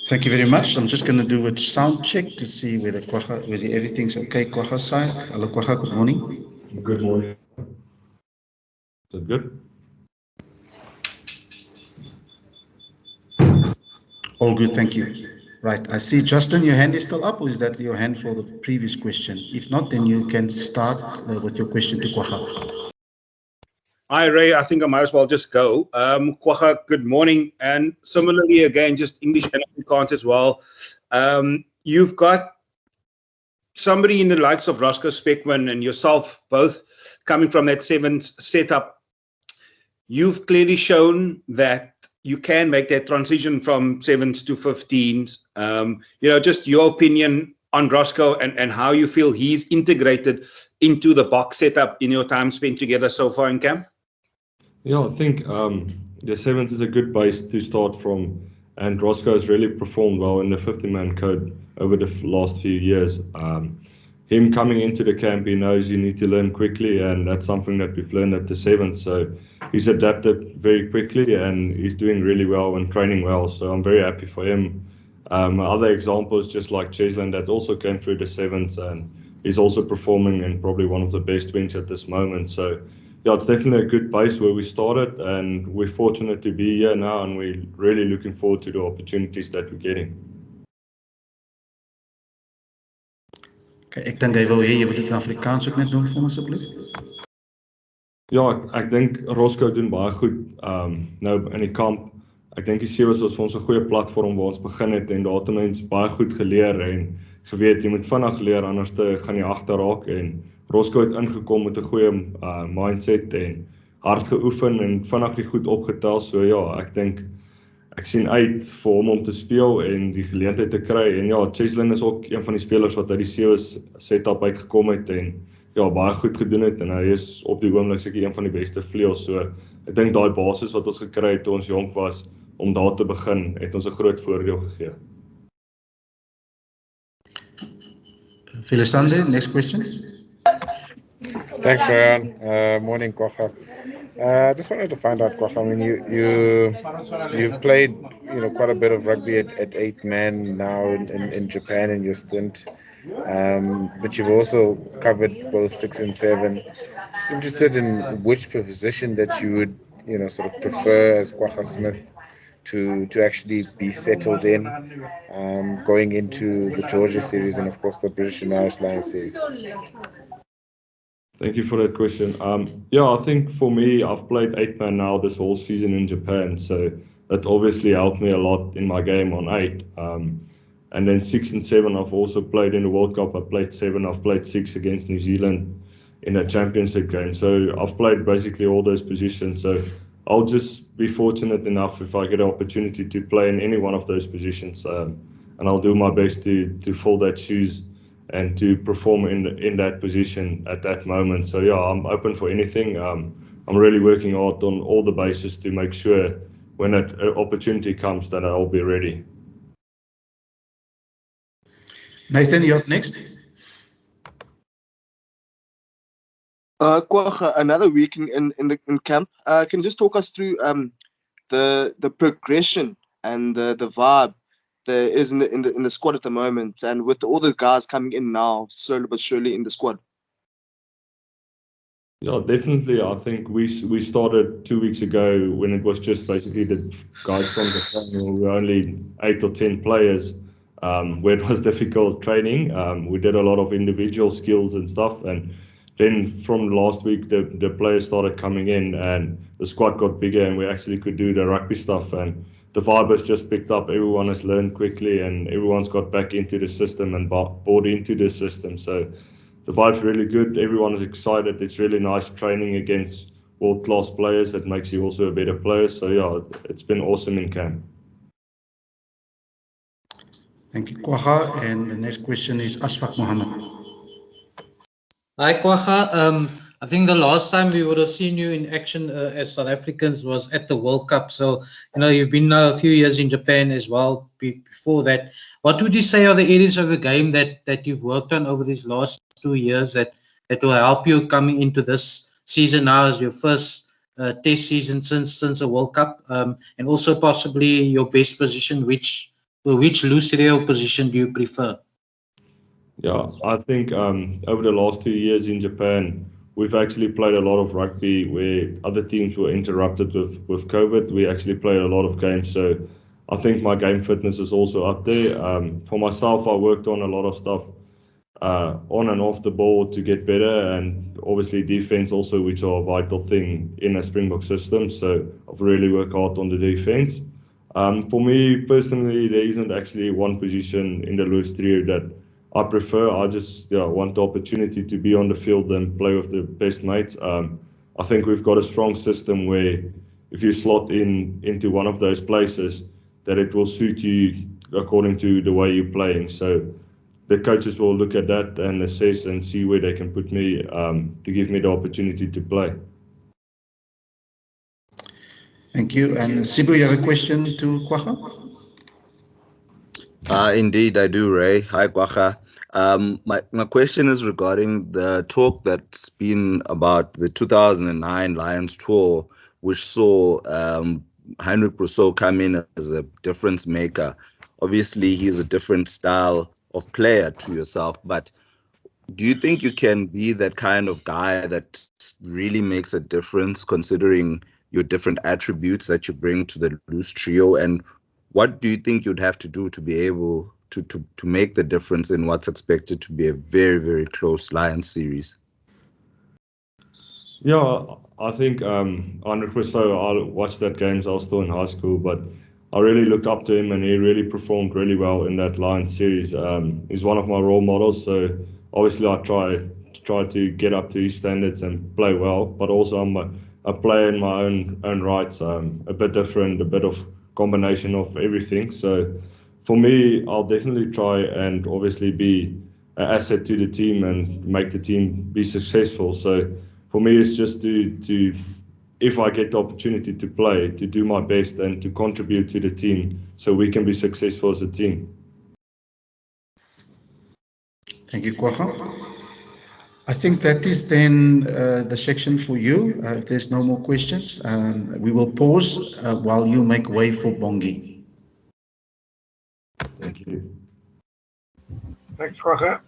Thank you very much. I'm just going to do a sound check to see whether everything's okay. Kwagga side. Hello, Kwagga. Good morning. Good morning. Is that good? All good, thank you. Right, I see Justin, your hand is still up, or is that your hand for the previous question? If not, then you can start with your question to Kwagga. Hi, Ray. I think I might as well just go. Kwagga, good morning. And similarly, again, just English and Afrikaans as well. You've got somebody in the likes of Roscoe Speckman and yourself both coming from that sevens setup. You've clearly shown that you can make that transition from sevens to 15s. Just your opinion on Roscoe and how you feel he's integrated into the box setup in your time spent together so far in camp. Yeah, I think the sevens is a good base to start from, and Roscoe has really performed well in the 50-man code over the last few years. Him coming into the camp, he knows you need to learn quickly, and that's something that we've learned at the sevens. So he's adapted very quickly, and he's doing really well and training well. So I'm very happy for him. Other examples, just like Cheslin, that also came through the sevens, and he's also performing and probably one of the best wings at this moment. So yeah, it's definitely a good base where we started, and we're fortunate to be here now, and we're really looking forward to the opportunities that we're getting. Ek dink hy wil hê jy moet dit in Afrikaans ook net doen vir ons asseblief. Ja, ek dink Roscoe doen baie goed nou in die kamp. Ek dink die sevens was vir ons 'n goeie platform waar ons begin het, en daar het mense baie goed geleer en geweet jy moet vinnig leer, anders gaan jy agterraak. En Roscoe het ingekom met 'n goeie mindset en hard geoefen en vinnig die goed opgetel. So ja, ek sien uit vir hom om te speel en die geleentheid te kry. En ja, Cheslin is ook een van die spelers wat uit die sevens setup uitgekom het en ja, baie goed gedoen het, en hy is op die oomblik seker een van die beste vleuels. So ek dink daai basis wat ons gekry het toe ons jonk was om daar te begin, het ons 'n groot voordeel gegee. Felisande, next question. Thanks, Ryan. Morning, Kwagga. I just wanted to find out, Kwagga, I mean, you've played, quite a bit of rugby at 8-man now in Japan in your stint, but you've also covered both 6 and 7. Just interested in which position that you would, sort of prefer as Kwagga Smith to actually be settled in, going into the Georgia series and of course the British and Irish Lions series. Thank you for that question. Yeah, I think for me, I've played 8-man now this whole season in Japan, so that obviously helped me a lot in my game on 8. And then 6 and 7, I've also played in the World Cup. I played 7, I've played 6 against New Zealand in a championship game. So I've played basically all those positions. So I'll just be fortunate enough if I get an opportunity to play in any one of those positions, and I'll do my best to fill that shoes and to perform in that position at that moment. So yeah, I'm open for anything. I'm really working hard on all the bases to make sure when that opportunity comes that I'll be ready. Nathan, you're up next. Kwagga, another week in camp. Can you just talk us through the progression and the vibe there is in the squad at the moment, and with all the guys coming in now, slowly but surely in the squad? Yeah, definitely. I think we started 2 weeks ago when it was just basically the guys from the family. We were only 8 or 10 players, where it was difficult training. We did a lot of individual skills and stuff, and then from last week the players started coming in and the squad got bigger and we actually could do the rugby stuff, and the vibe has just picked up. Everyone has learned quickly and everyone's got back into the system and bought into the system. So the vibe's really good. Everyone is excited. It's really nice training against world-class players. It makes you also a better player. So yeah, it's been awesome in camp. Thank you, Kwagga. And the next question is Asfaq Mohammed. Hi, Kwagga. I think the last time we would have seen you in action as South Africans was at the World Cup. So, you've been now a few years in Japan as well before that. What would you say are the areas of the game that you've worked on over these last 2 years that will help you coming into this season now as your first test season since the World Cup, and also possibly your best position, which which loose trio position do you prefer? Yeah, I think over the last 2 years in Japan, we've actually played a lot of rugby where other teams were interrupted with COVID. We actually played a lot of games, so I think my game fitness is also up there. For myself, I worked on a lot of stuff on and off the ball to get better, and obviously defense also, which are a vital thing in a Springbok system. So I've really worked hard on the defense. For me personally, there isn't actually one position in the loose trio that I prefer. I just want the opportunity to be on the field and play with the best mates. I think we've got a strong system where if you slot into one of those places, that it will suit you according to the way you're playing. So the coaches will look at that and assess and see where they can put me to give me the opportunity to play. Thank you. And Sibu, you have a question to Kwagga? Indeed, I do, Ray. Hi, Kwagga. My question is regarding the talk that's been about the 2009 Lions tour, which saw Heinrich Rousseau come in as a difference maker. Obviously, he's a different style of player to yourself, but do you think you can be that kind of guy that really makes a difference considering your different attributes that you bring to the loose trio? And what do you think you'd have to do to be able to make the difference in what's expected to be a very, very close Lions series? Yeah, I think 100%. I watched that games. I was still in high school, but I really looked up to him, and he really performed really well in that Lions series. He's one of my role models, so obviously I try to get up to his standards and play well. But also I'm a player in my own rights. A bit different, a bit of combination of everything. So for me, I'll definitely try and obviously be an asset to the team and make the team be successful. So for me, it's just to if I get the opportunity to play, to do my best and to contribute to the team so we can be successful as a team. Thank you, Kwagga. I think that is then the section for you. If there's no more questions, we will pause while you make way for Bongi. Thank you. Thanks, Kwagga.